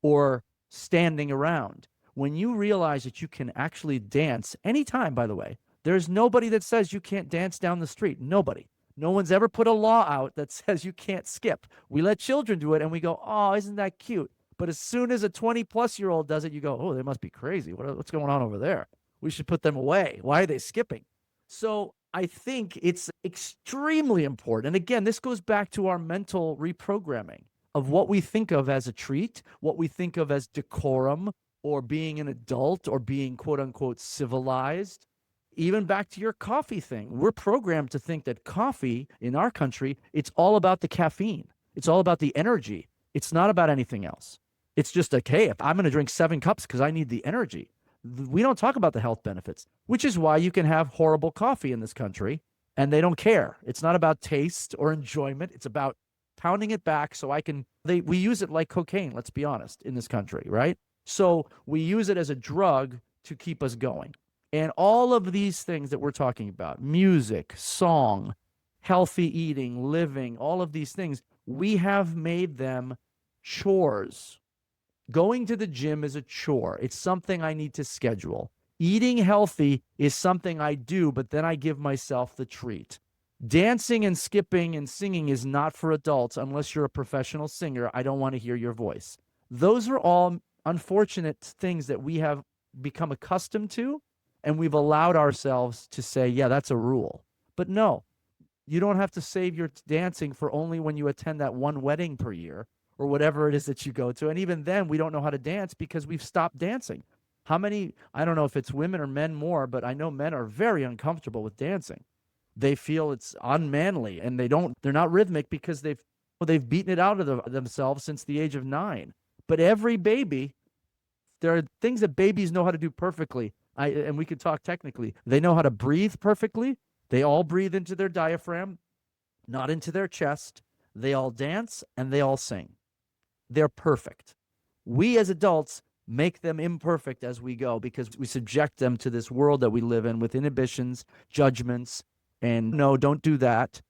or standing around. When you realize that you can actually dance anytime, by the way, there's nobody that says you can't dance down the street. Nobody. No one's ever put a law out that says you can't skip. We let children do it and we go, oh, isn't that cute? But as soon as a 20-plus-year-old does it, you go, oh, they must be crazy. What's going on over there? We should put them away. Why are they skipping? So I think it's extremely important. And again, this goes back to our mental reprogramming of what we think of as a treat, what we think of as decorum or being an adult or being quote unquote civilized. Even back to your coffee thing, we're programmed to think that coffee in our country, it's all about the caffeine. It's all about the energy. It's not about anything else. It's just like, hey, if I'm going to drink 7 cups because I need the energy. We don't talk about the health benefits, which is why you can have horrible coffee in this country and they don't care. It's not about taste or enjoyment. It's about pounding it back so we use it like cocaine, let's be honest, in this country, right? So we use it as a drug to keep us going. And all of these things that we're talking about, music, song, healthy eating, living, all of these things, we have made them chores. Going to the gym is a chore. It's something I need to schedule. Eating healthy is something I do, but then I give myself the treat. Dancing and skipping and singing is not for adults unless you're a professional singer. I don't want to hear your voice. Those are all unfortunate things that we have become accustomed to, and we've allowed ourselves to say, yeah, that's a rule. But no, you don't have to save your dancing for only when you attend that one wedding per year or whatever it is that you go to. And even then, we don't know how to dance because we've stopped dancing. How many, I don't know if it's women or men more, but I know men are very uncomfortable with dancing. They feel it's unmanly and they're not rhythmic because they've beaten it out of themselves since the age of 9. But every baby, there are things that babies know how to do perfectly. And we could talk technically. They know how to breathe perfectly. They all breathe into their diaphragm, not into their chest. They all dance and they all sing. They're perfect. We as adults make them imperfect as we go because we subject them to this world that we live in with inhibitions, judgments, and no, don't do that.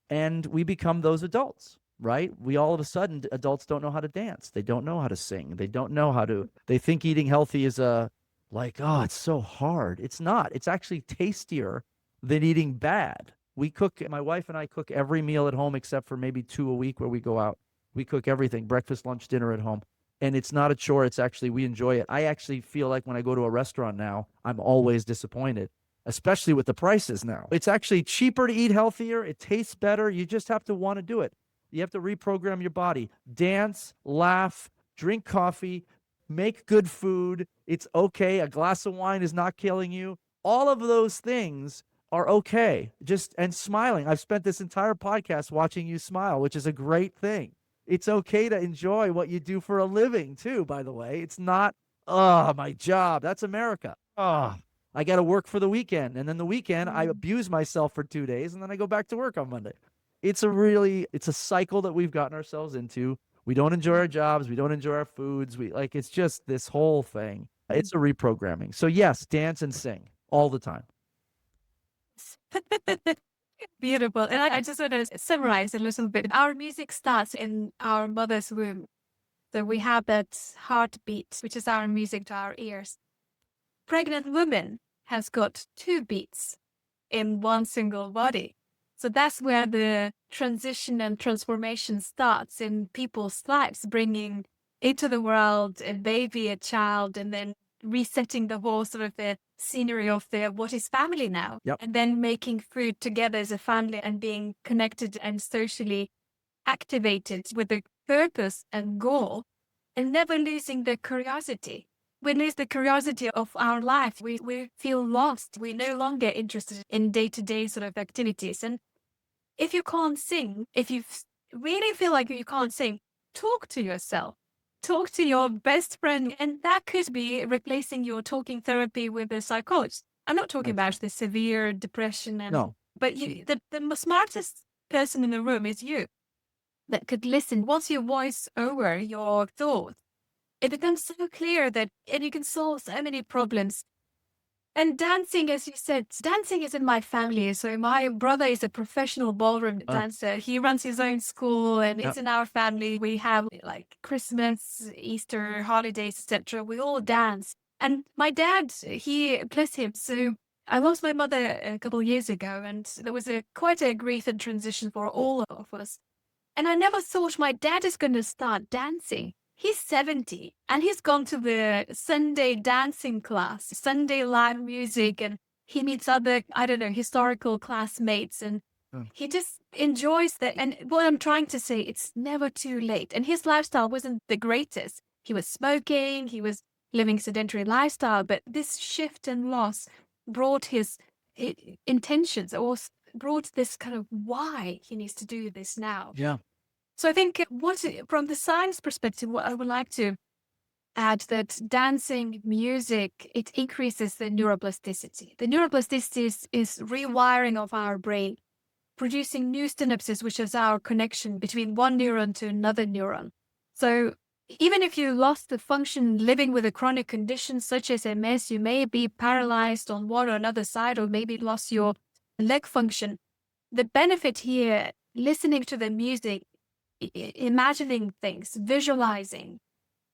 And we become those adults. right? We all of a sudden, adults don't know how to dance. They don't know how to sing. They don't know how to, they think eating healthy is like, oh, it's so hard. It's not. It's actually tastier than eating bad. We cook, my wife and I cook every meal at home except for maybe 2 a week where we go out. We cook everything, breakfast, lunch, dinner at home. And it's not a chore. It's actually, we enjoy it. I actually feel like when I go to a restaurant now, I'm always disappointed, especially with the prices now. It's actually cheaper to eat healthier. It tastes better. You just have to want to do it. You have to reprogram your body. Dance, laugh, drink coffee, make good food. It's okay. A glass of wine is not killing you. All of those things are okay. Just and smiling. I've spent this entire podcast watching you smile, which is a great thing. It's okay to enjoy what you do for a living, too, by the way. It's not, oh, my job. That's America. Oh, I got to work for the weekend. And then the weekend, I abuse myself for 2 days, and then I go back to work on Monday. It's a cycle that we've gotten ourselves into. We don't enjoy our jobs. We don't enjoy our foods. It's just this whole thing. It's a reprogramming. So yes, dance and sing all the time. Beautiful. And I just want to summarize a little bit. Our music starts in our mother's womb. So we have that heartbeat, which is our music to our ears. Pregnant woman has got 2 beats in one single body. So that's where the transition and transformation starts in people's lives, bringing into the world a baby, a child, and then resetting the whole sort of the scenery of what is family now. Yep. And then making food together as a family and being connected and socially activated with a purpose and goal, and never losing the curiosity. We lose the curiosity of our life. We feel lost. We're no longer interested in day-to-day sort of activities. And if you can't sing, if you really feel like you can't sing, talk to yourself. Talk to your best friend. And that could be replacing your talking therapy with a psychologist. I'm not talking about the severe depression. No. But the smartest person in the room is you, that could listen. Once you voice over your thoughts, it becomes so clear and you can solve so many problems. And dancing, as you said, dancing is in my family. So my brother is a professional ballroom dancer. He runs his own school, and it's in our family. We have like Christmas, Easter, holidays, etc. We all dance. And my dad, he, bless him, so I lost my mother a couple of years ago, and there was quite a grief and transition for all of us. And I never thought my dad is going to start dancing. He's 70 and he's gone to the Sunday dancing class, Sunday live music, and he meets other, I don't know, historical classmates, and he just enjoys that. And what I'm trying to say, it's never too late. And his lifestyle wasn't the greatest. He was smoking, he was living sedentary lifestyle, but this shift and loss brought his intentions, or brought this kind of why he needs to do this now. Yeah. So I think from the science perspective, what I would like to add, that dancing, music, it increases the neuroplasticity. The neuroplasticity is rewiring of our brain, producing new synapses, which is our connection between one neuron to another neuron. So even if you lost the function living with a chronic condition such as MS, you may be paralyzed on one or another side, or maybe lost your leg function. The benefit here, listening to the music, imagining things, visualizing.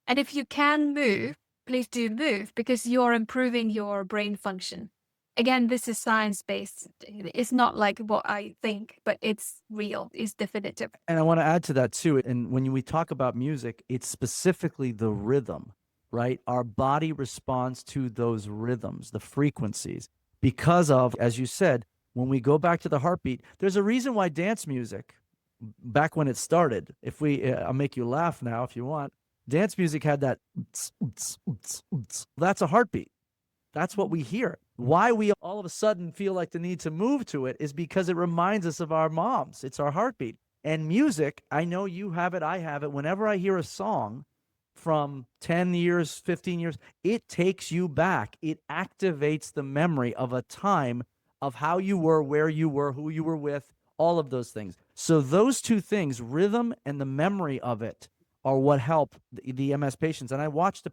And if you can move, please do move, because you're improving your brain function. Again, this is science-based. It's not like what I think, but it's real, it's definitive. And I want to add to that too. And when we talk about music, it's specifically the rhythm, right? Our body responds to those rhythms, the frequencies, because of, as you said, when we go back to the heartbeat, there's a reason why dance music, back when it started, I'll make you laugh now if you want. Dance music had that, that's a heartbeat. That's what we hear. Why we all of a sudden feel like the need to move to it is because it reminds us of our moms. It's our heartbeat. And music, I know you have it, I have it. Whenever I hear a song from 10 years, 15 years, it takes you back. It activates the memory of a time of how you were, where you were, who you were with, all of those things. So those two things, rhythm and the memory of it, are what help the MS patients. And I watched a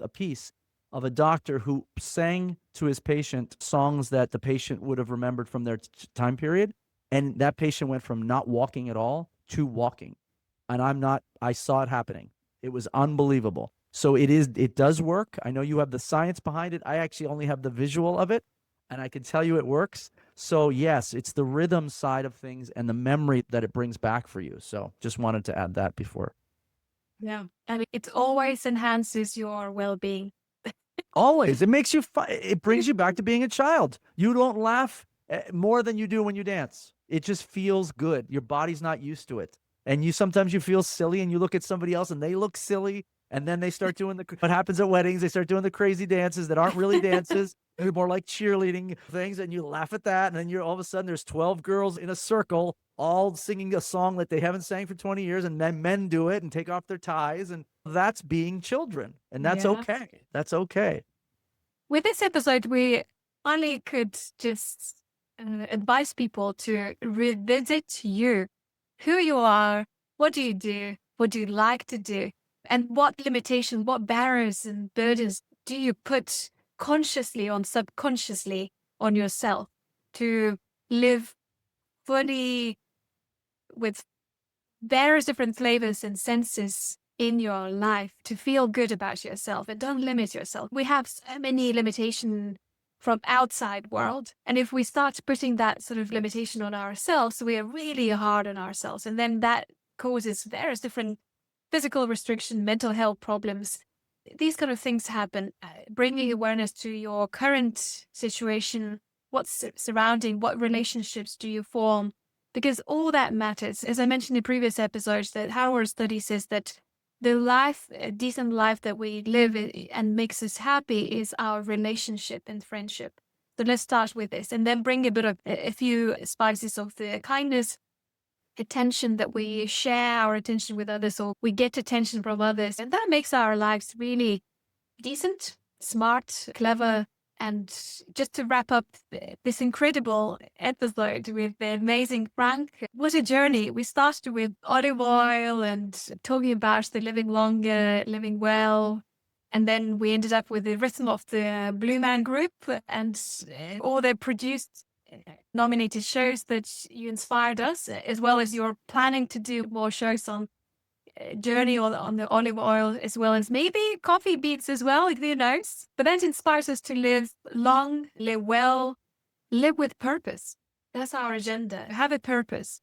piece of a doctor who sang to his patient songs that the patient would have remembered from their time period. And that patient went from not walking at all to walking. And I saw it happening. It was unbelievable. So it does work. I know you have the science behind it. I actually only have the visual of it, and I can tell you it works. So yes, it's the rhythm side of things and the memory that it brings back for you. So just wanted to add that before. Yeah. And it always enhances your well-being. Always. It makes you it brings you back to being a child. You don't laugh more than you do when you dance. It just feels good. Your body's not used to it. And sometimes you feel silly and you look at somebody else and they look silly and then they start doing what happens at weddings, they start doing the crazy dances that aren't really dances. They're more like cheerleading things, and you laugh at that, and then all of a sudden there's 12 girls in a circle all singing a song that they haven't sang for 20 years, and then men do it and take off their ties, and that's being children, and that's okay. That's okay. With this episode, we only could just advise people to revisit you, who you are, what do you like to do, and what limitations, what barriers and burdens do you put consciously or subconsciously on yourself to live fully with various different flavors and senses in your life, to feel good about yourself, and don't limit yourself. We have so many limitations from outside world, and if we start putting that sort of limitation on ourselves, we are really hard on ourselves, and then that causes various different physical restriction, mental health problems. These kind of things happen. Bringing awareness to your current situation, what's surrounding, what relationships do you form, because all that matters. As I mentioned in previous episodes, that Harvard study says that the life, a decent life that we live and makes us happy is our relationship and friendship. So let's start with this, and then bring a few spices of the kindness, attention that we share our attention with others, or we get attention from others. And that makes our lives really decent, smart, clever. And just to wrap up this incredible episode with the amazing Frank, what a journey. We started with olive oil and talking about the living longer, living well. And then we ended up with the rhythm of the Blue Man Group and all the produced nominated shows that you inspired us, as well as you're planning to do more shows on journey on the olive oil, as well as maybe coffee beets as well, who knows. But that inspires us to live long, live well, live with purpose. That's our agenda, have a purpose.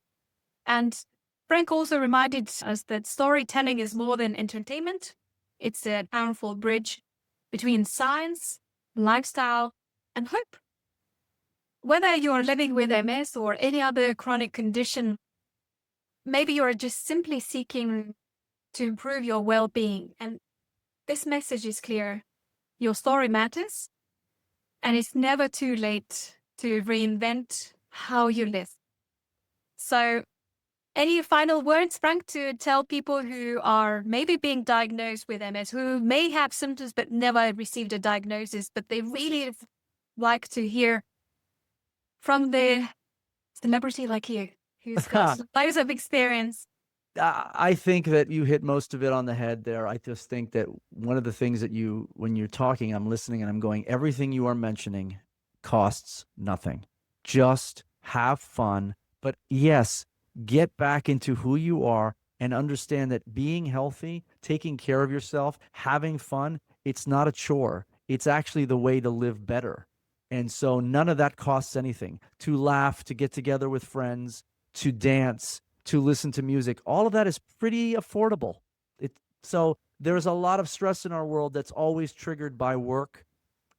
And Frank also reminded us that storytelling is more than entertainment. It's a powerful bridge between science, lifestyle, and hope. Whether you're living with MS or any other chronic condition, maybe you're just simply seeking to improve your well-being. And this message is clear. Your story matters, and it's never too late to reinvent how you live. So, any final words, Frank, to tell people who are maybe being diagnosed with MS, who may have symptoms but never received a diagnosis, but they really like to hear from the celebrity like you, who's got loads of experience? I think that you hit most of it on the head there. I just think that one of the things that when you're talking, I'm listening and I'm going, everything you are mentioning costs nothing. Just have fun. But yes, get back into who you are and understand that being healthy, taking care of yourself, having fun, it's not a chore. It's actually the way to live better. And so none of that costs anything. To laugh, to get together with friends, to dance, to listen to music, all of that is pretty affordable. So there's a lot of stress in our world that's always triggered by work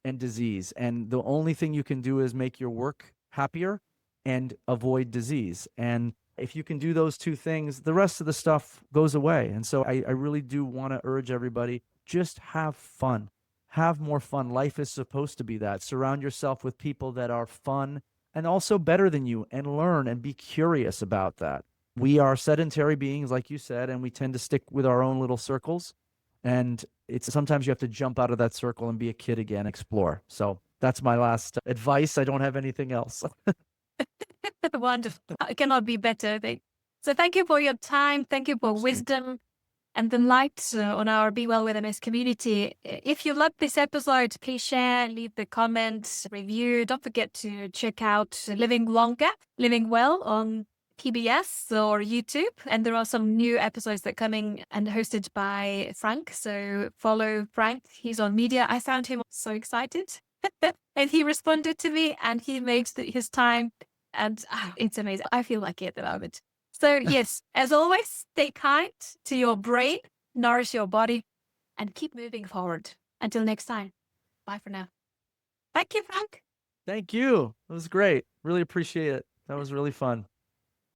and disease. And the only thing you can do is make your work happier and avoid disease. And if you can do those two things, the rest of the stuff goes away. And so I really do want to urge everybody, just have fun. Have more fun. Life is supposed to be that. Surround yourself with people that are fun and also better than you, and learn and be curious about that. We are sedentary beings, like you said, and we tend to stick with our own little circles. And sometimes you have to jump out of that circle and be a kid again, explore. So that's my last advice. I don't have anything else. Wonderful. It cannot be better. So thank you for your time. Thank you for wisdom and the light on our Be Well with MS community. If you loved this episode, please share, leave the comment, review. Don't forget to check out Living Longer, Living Well on PBS or YouTube. And there are some new episodes that are coming and hosted by Frank. So follow Frank. He's on media. I found him so excited. And he responded to me and he made his time. And it's amazing. I feel lucky at the moment. So yes, as always, stay kind to your brain, nourish your body, and keep moving forward. Until next time. Bye for now. Thank you, Frank. Thank you. It was great. Really appreciate it. That was really fun.